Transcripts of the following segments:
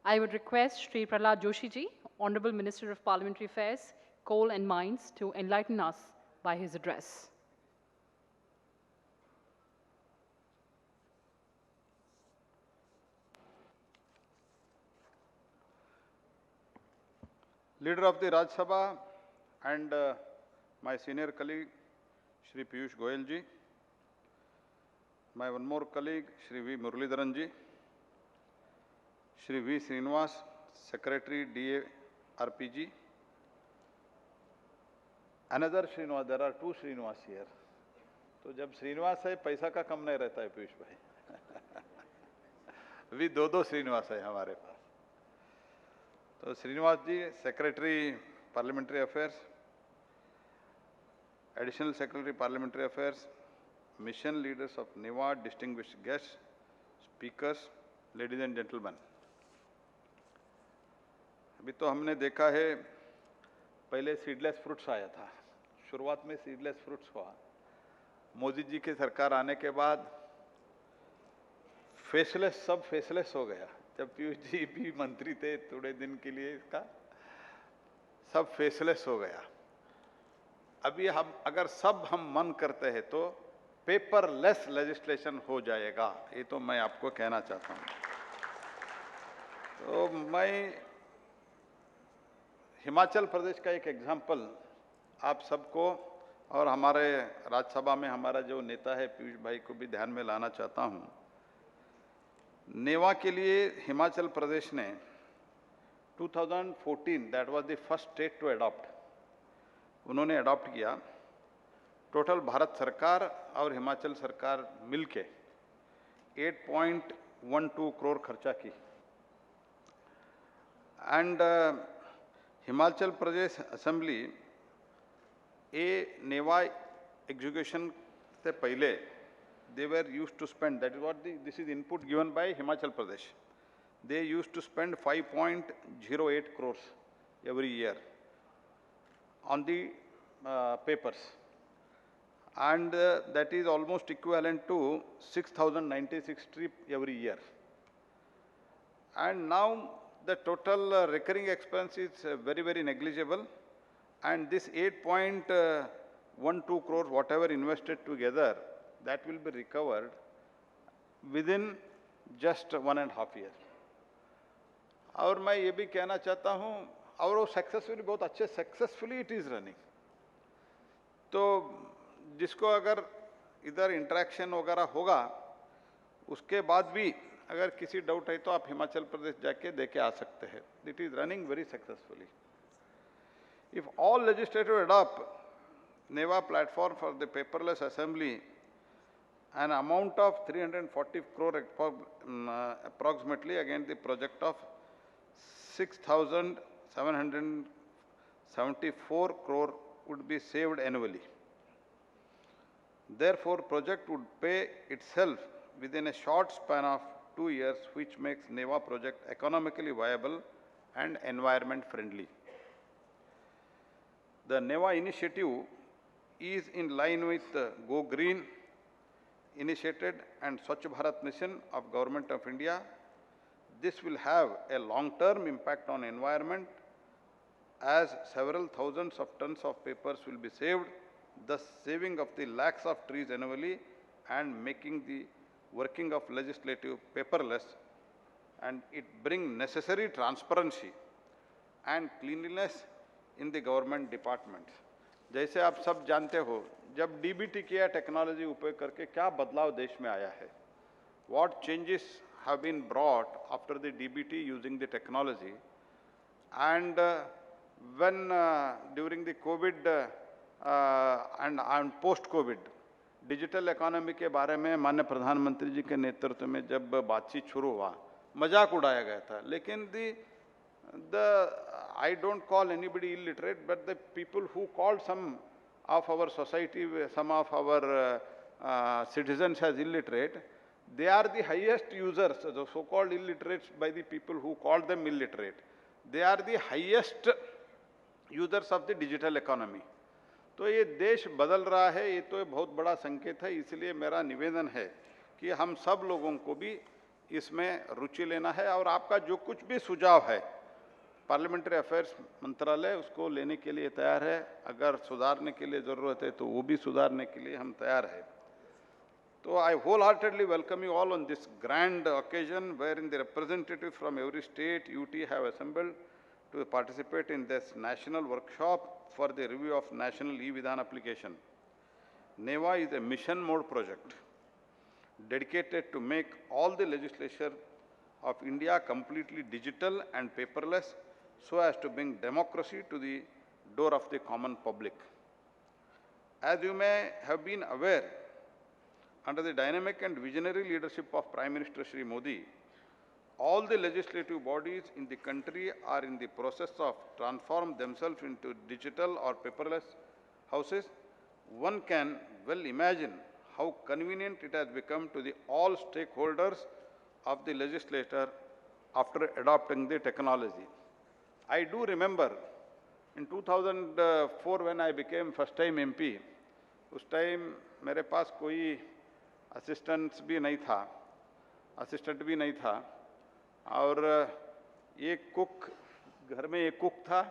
I would request Shri Pralhad Joshi ji, Honorable Minister of Parliamentary Affairs, Coal and Mines, to enlighten us by his address. Leader of the Rajya Sabha and my senior colleague Shri Piyush Goyal ji, my one more colleague Shri V. Muralidharan ji, Shri V. Srinivas, Secretary DARPG, another Srinivas, there are two Srinivas here. तो जब श्रीनिवास है पैसा का कम नहीं रहता है पीयूष भाई अभी दो श्रीनिवास है हमारे पास. तो Srinivas ji, secretary parliamentary affairs, additional secretary parliamentary affairs, mission leaders of NeVA, distinguished guest, speakers, ladies and gentlemen. अभी तो हमने देखा है, पहले सीडलेस फ्रूट्स आया था, शुरुआत में सीडलेस फ्रूट्स हुआ. मोदी जी की सरकार आने के बाद फेसलेस, सब फेसलेस हो गया. जब पीयूष जी भी मंत्री थे थोड़े दिन के लिए, इसका सब फेसलेस हो गया. अभी हम अगर सब हम मन करते हैं तो पेपरलेस लेजिस्लेशन हो जाएगा, ये तो मैं आपको कहना चाहता हूं. तो मैं हिमाचल प्रदेश का एक एग्जाम्पल आप सबको और हमारे राज्यसभा में हमारा जो नेता है पीयूष भाई को भी ध्यान में लाना चाहता हूं. नेवा के लिए हिमाचल प्रदेश ने 2014, that was the first state to adopt, उन्होंने अडॉप्ट किया. टोटल भारत सरकार और हिमाचल सरकार मिलके 8.12 करोड़ खर्चा की. And Himachal Pradesh assembly NeVA execution से पहले they were used to spend, that is what this is input given by Himachal Pradesh, they used to spend 5.08 crores every year on the papers, and that is almost equivalent to 6,096 trip every year. And now the total recurring expense is very negligible, and this 8.12 crores whatever invested together, that will be recovered within just 1.5 years. और मैं ये भी कहना चाहता हूँ, और वो successfully, बहुत अच्छे सक्सेसफुली इट इज़ रनिंग. तो जिसको अगर इधर इंटरेक्शन वगैरह होगा, उसके बाद भी अगर किसी डाउट है तो आप हिमाचल प्रदेश जाके देके आ सकते हैं. It is running very successfully. If all legislators adopt NEVA platform for the paperless assembly, an amount of 340 crore approximately against the project of 6,774 crore would be saved annually. Therefore, project would pay itself within a short span of 2 years, which makes NEVA project economically viable and environment friendly. The NEVA initiative is in line with Go Green initiated and Swachh Bharat mission of Government of India. This will have a long-term impact on environment, as several thousands of tons of papers will be saved, thus saving of the lakhs of trees annually and making the working of legislative paperless, and it bring necessary transparency and cleanliness in the government departments. जैसे आप सब जानते हो, जब DBT किया technology उपयोग करके क्या बदलाव देश में आया है, what changes have been brought after the DBT using the technology, and when during the COVID and post-COVID digital economy के बारे में माननीय प्रधानमंत्री जी के नेतृत्व में जब बातचीत शुरू हुआ, मजाक उड़ाया गया था. लेकिन I don't call anybody illiterate, but the people who called some of our society, some of our citizens as illiterate, they are the highest users, the so-called illiterates by the people who called them illiterate. They are the highest users of the digital economy. तो ये देश बदल रहा है, ये तो बहुत बड़ा संकेत है. इसलिए मेरा निवेदन है कि हम सब लोगों को भी इसमें रुचि लेना है और आपका जो कुछ भी सुझाव है पार्लियामेंट्री अफेयर्स मंत्रालय उसको लेने के लिए तैयार है। अगर सुधारने के लिए ज़रूरत है तो वो भी सुधारने के लिए हम तैयार हैं। So I wholeheartedly welcome you all on this grand occasion wherein the representatives from every state, UT have assembled to participate in this national workshop for the review of national e-Vidhan application. NEVA is a mission mode project dedicated to make all the legislature of India completely digital and paperless so as to bring democracy to the door of the common public. As you may have been aware, under the dynamic and visionary leadership of Prime Minister Shri Modi, all the legislative bodies in the country are in the process of transform themselves into digital or paperless houses. One can well imagine how convenient it has become to the all stakeholders of the legislature after adopting the technology. I do remember in 2004 when I became first time MP, उस time मेरे पास कोई assistant भी नहीं था और एक cook, घर में एक कुक था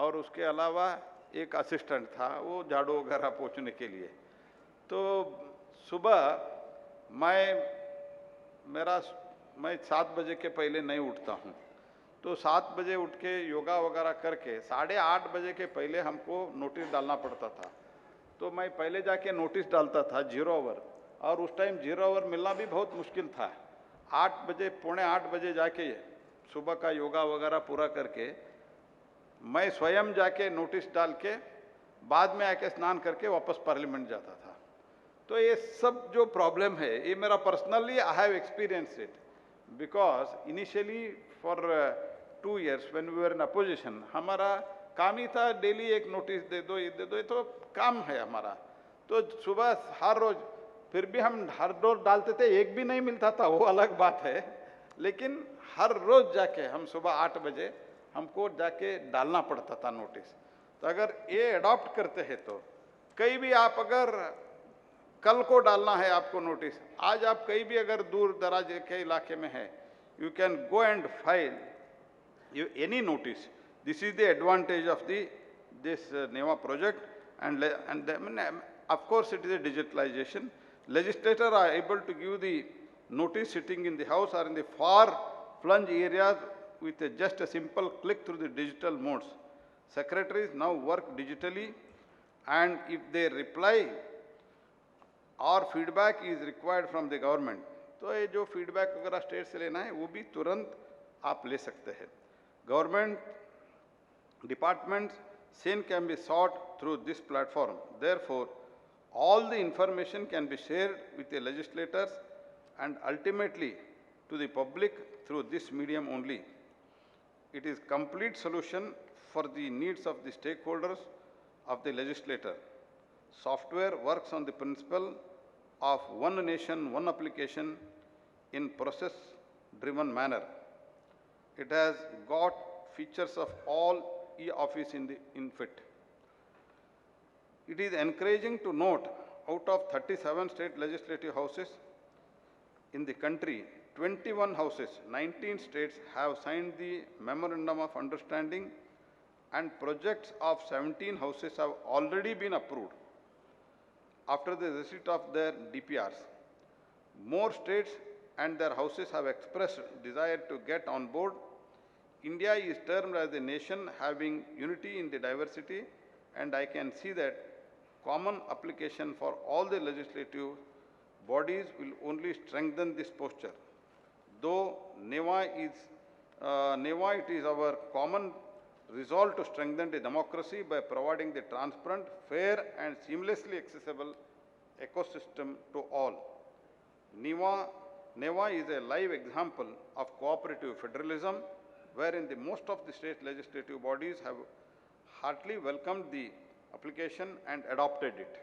और उसके अलावा एक असिस्टेंट था, वो झाड़ू वगैरह पोंछने के लिए। तो सुबह मैं 7 बजे के पहले नहीं उठता हूँ, तो 7 बजे उठ के योगा वगैरह करके 8:30 बजे के पहले हमको नोटिस डालना पड़ता था। तो मैं पहले जाके नोटिस डालता था 0 आवर, और उस टाइम 0 आवर मिलना भी बहुत मुश्किल था। 8 बजे, पौने 8 बजे जाके सुबह का योगा वगैरह पूरा करके मैं स्वयं जाके नोटिस डाल के बाद में आके स्नान करके वापस पार्लियामेंट जाता था। तो ये सब जो प्रॉब्लम है, ये मेरा personally I have experience it, because initially for 2 years when we were in opposition, हमारा काम ही था डेली एक नोटिस दे दो, ये दे दो, ये तो काम है हमारा। तो सुबह हर रोज, फिर भी हम हर रोज डालते थे, एक भी नहीं मिलता था वो अलग बात है, लेकिन हर रोज जाके हम सुबह 8 बजे हमको जाके डालना पड़ता था नोटिस। तो अगर ये अडॉप्ट करते हैं तो कहीं भी आप अगर कल को डालना है आपको नोटिस, आज आप कहीं भी अगर दूर दराज के इलाके में है, you can go and file you any notice. This is the advantage of this NEVA project, and of course it is a digitalization. Legislators are able to give the notice sitting in the house or in the far flung areas with just a simple click through the digital modes. Secretaries now work digitally, and if they reply or feedback is required from the government, तो ये जो feedback अगर state से लेना है वो भी तुरंत आप ले सकते हैं। Government departments same can be sought through this platform. Therefore, all the information can be shared with the legislators and ultimately to the public through this medium only. It is complete solution for the needs of the stakeholders of the legislator. Software works on the principle of one nation, one application in process-driven manner. It has got features of all e-office in fit. It is encouraging to note, out of 37 state legislative houses in the country, 21 houses, 19 states have signed the Memorandum of Understanding, and projects of 17 houses have already been approved after the receipt of their DPRs. More states and their houses have expressed desire to get on board. India is termed as a nation having unity in the diversity, and I can see that common application for all the legislative bodies will only strengthen this posture. Though NEVA it is our common resolve to strengthen the democracy by providing the transparent, fair and seamlessly accessible ecosystem to all. NEVA is a live example of cooperative federalism, wherein the most of the state legislative bodies have heartily welcomed the application and adopted it.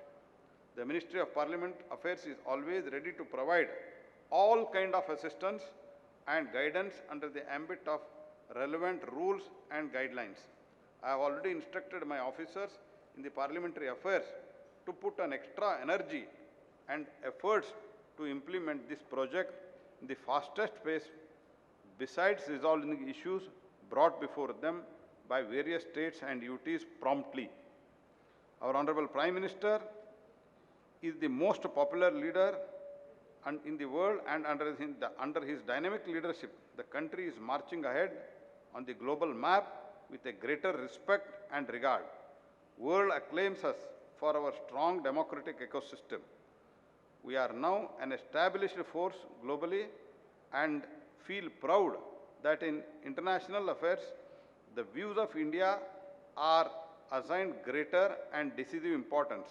The Ministry of Parliament Affairs is always ready to provide all kind of assistance and guidance under the ambit of relevant rules and guidelines. I have already instructed my officers in the Parliamentary Affairs to put an extra energy and efforts to implement this project in the fastest pace besides resolving issues brought before them by various states and UTs promptly. Our Honorable Prime Minister is the most popular leader in the world, and under his dynamic leadership, the country is marching ahead on the global map with a greater respect and regard. World acclaims us for our strong democratic ecosystem. We are now an established force globally and feel proud that in international affairs, the views of India are assigned greater and decisive importance.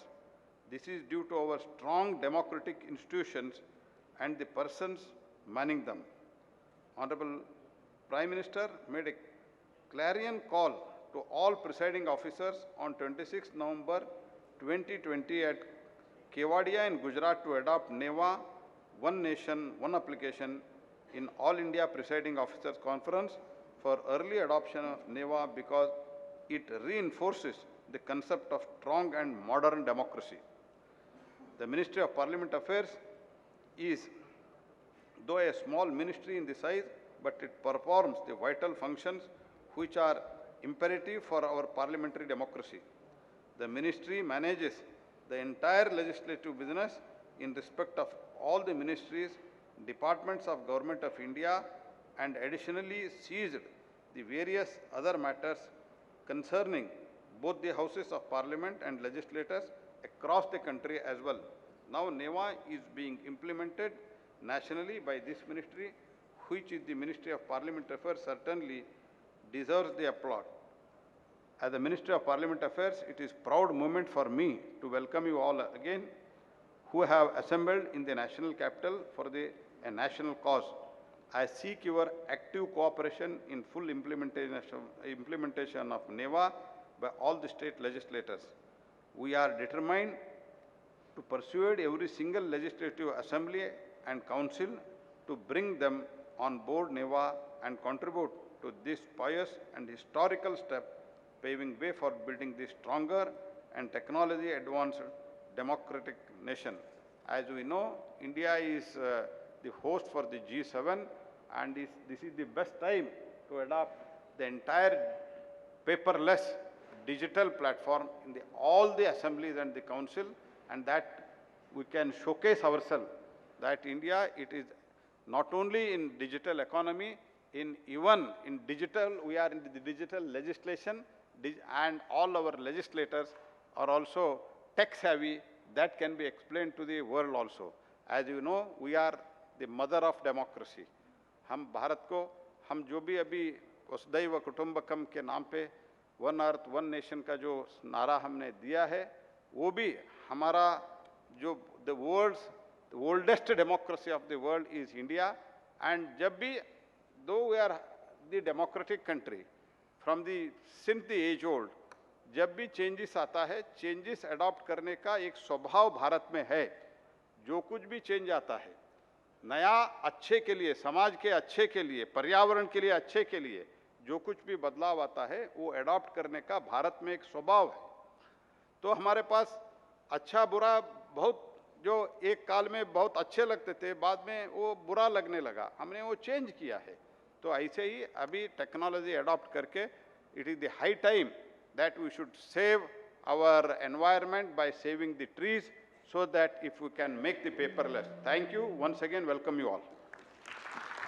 This is due to our strong democratic institutions and the persons manning them. Honorable Prime Minister made a clarion call to all presiding officers on 26 November 2020 at Kewadia in Gujarat to adopt NEWA, One Nation, One Application in All India Presiding Officers Conference for early adoption of NEWA because it reinforces the concept of strong and modern democracy. The Ministry of Parliament Affairs is, though a small ministry in the size, but it performs the vital functions which are imperative for our parliamentary democracy. The ministry manages the entire legislative business in respect of all the ministries, departments of Government of India, and additionally seized the various other matters concerning both the houses of parliament and legislators across the country as well. Now NEWA is being implemented nationally by this ministry, which is the Ministry of Parliament Affairs, certainly deserves the applaud. As the Ministry of Parliament Affairs, it is a proud moment for me to welcome you all again who have assembled in the national capital for a national cause. I seek your active cooperation in full implementation of NEWA by all the state legislators. We are determined to persuade every single legislative assembly and council to bring them on board NEWA and contribute to this pious and historical step, paving way for building this stronger and technology advanced democratic nation. As we know, India is the host for the G7, and this is the best time to adopt the entire paperless digital platform in all the assemblies and the council, and that we can showcase ourselves that India, it is not only in digital economy, even in digital, we are in the digital legislation, and all our legislators are also tech savvy. That can be explained to the world also. As you know, we are the mother of democracy. हम भारत को, हम जो भी अभी वसुधैव कुटुंबकम के नाम पे वन अर्थ वन नेशन का जो नारा हमने दिया है, वो भी हमारा जो the oldest democracy of the world is India. And जब भी, though we are the democratic country from since the age old, जब भी चेंजेस आता है, चेंजेस अडॉप्ट करने का एक स्वभाव भारत में है. जो कुछ भी चेंज आता है, नया अच्छे के लिए, समाज के अच्छे के लिए, पर्यावरण के लिए अच्छे के लिए, जो कुछ भी बदलाव आता है, वो अडॉप्ट करने का भारत में एक स्वभाव है. तो हमारे पास अच्छा बुरा बहुत, जो एक काल में बहुत अच्छे लगते थे, बाद में वो बुरा लगने लगा, हमने वो चेंज किया है. तो ऐसे ही अभी टेक्नोलॉजी अडॉप्ट करके, it is the high time that we should save our environment by saving the trees, so that if we can make the paperless. Thank you. Once again, welcome you all.